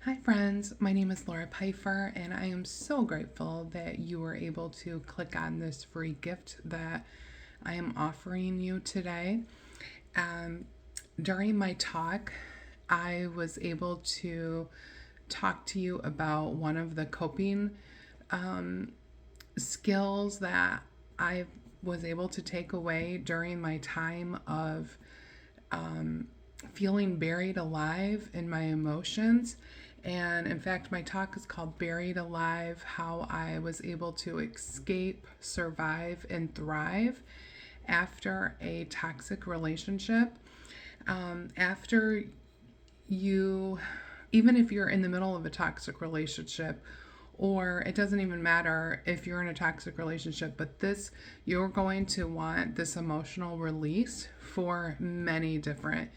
Hi, friends. My name is Laura Pfeiffer, and I am so grateful that you were able to click on this free gift that I am offering you today. Um, During my talk, I was able to talk to you about one of the coping skills that I was able to take away during my time of feeling buried alive in my emotions. And in fact, my talk is called Buried Alive: How I Was Able to Escape, Survive, and Thrive After a Toxic Relationship. After you, even if you're in the middle of a toxic relationship, or it doesn't even matter if you're in a toxic relationship, but you're going to want this emotional release for many different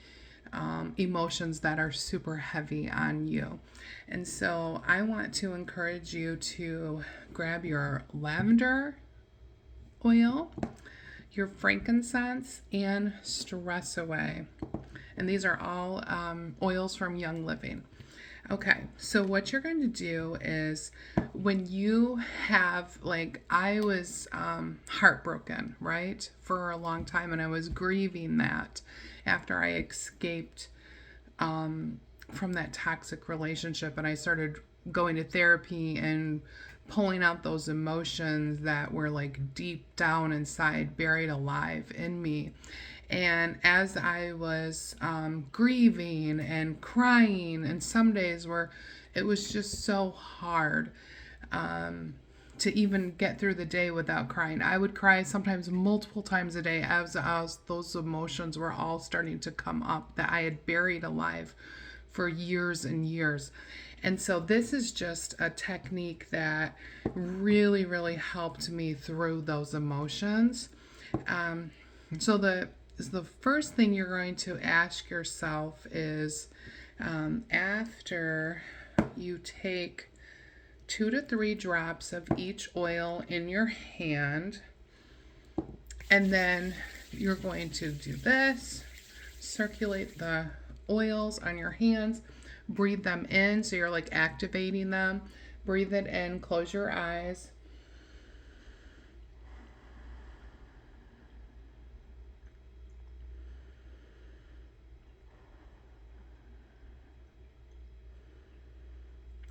emotions that are super heavy on you. And so I want to encourage you to grab your lavender oil, your frankincense, and stress away. And these are all oils from Young Living. Okay, so what you're going to do is when you have, like, I was heartbroken, right, for a long time, and I was grieving that after I escaped from that toxic relationship, and I started going to therapy and pulling out those emotions that were like deep down inside, buried alive in me. And as I was grieving and crying, and some days where it was just so hard to even get through the day without crying. I would cry sometimes multiple times a day as those emotions were all starting to come up that I had buried alive for years and years. And so this is just a technique that really, really helped me through those emotions. So the first thing you're going to ask yourself is, after you take 2 to 3 drops of each oil in your hand, and then you're going to do this, circulate the oils on your hands, breathe them in, so you're like activating them. Breathe it in, close your eyes.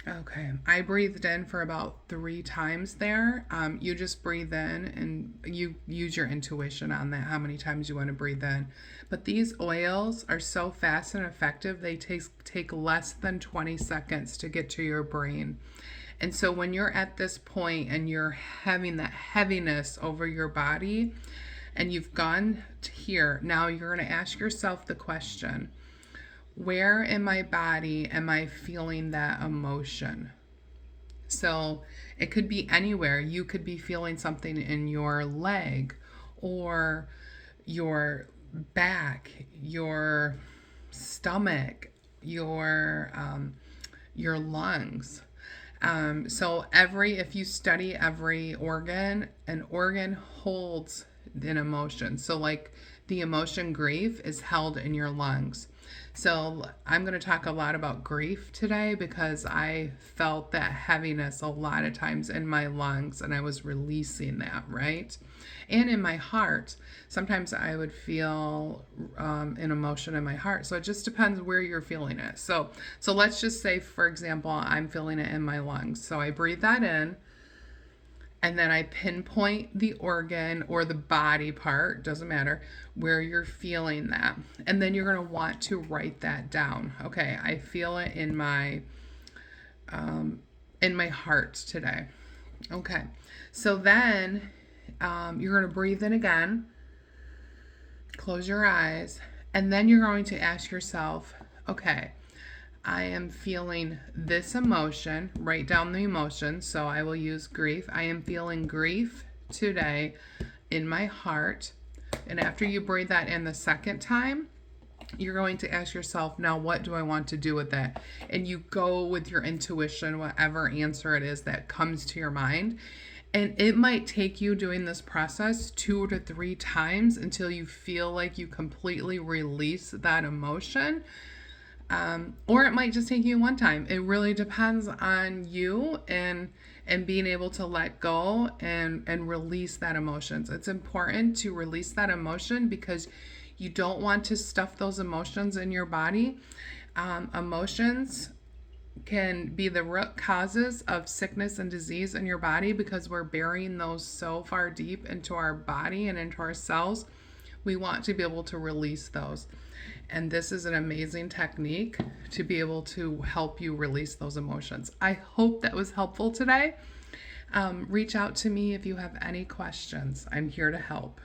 Okay, I breathed in for about 3 times there. You just breathe in and you use your intuition on that, how many times you want to breathe in. But these oils are so fast and effective, they take less than 20 seconds to get to your brain. And so when you're at this point and you're having that heaviness over your body and you've gone to here, now you're going to ask yourself the question, where in my body am I feeling that emotion? So it could be anywhere. You could be feeling something in your leg or your back, your stomach, your lungs. So if you study every organ, an organ holds an emotion. So like the emotion grief is held in your lungs. So I'm going to talk a lot about grief today because I felt that heaviness a lot of times in my lungs and I was releasing that, right? And in my heart, sometimes I would feel an emotion in my heart. So it just depends where you're feeling it. So let's just say, for example, I'm feeling it in my lungs. So I breathe that in. And then I pinpoint the organ or the body part, doesn't matter, where you're feeling that. And then you're going to want to write that down. Okay, I feel it in my heart today. Okay, so then you're going to breathe in again, close your eyes, and then you're going to ask yourself, okay, I am feeling this emotion. Write down the emotion. So I will use grief. I am feeling grief today in my heart. And after you breathe that in the second time, you're going to ask yourself, now what do I want to do with that? And you go with your intuition, whatever answer it is that comes to your mind. And it might take you doing this process 2 to 3 times until you feel like you completely release that emotion. Or it might just take you one time. It really depends on you and being able to let go and release that emotions. It's important to release that emotion because you don't want to stuff those emotions in your body. Emotions can be the root causes of sickness and disease in your body because we're burying those so far deep into our body and into our cells. We want to be able to release those. And this is an amazing technique to be able to help you release those emotions. I hope that was helpful today. Reach out to me if you have any questions. I'm here to help.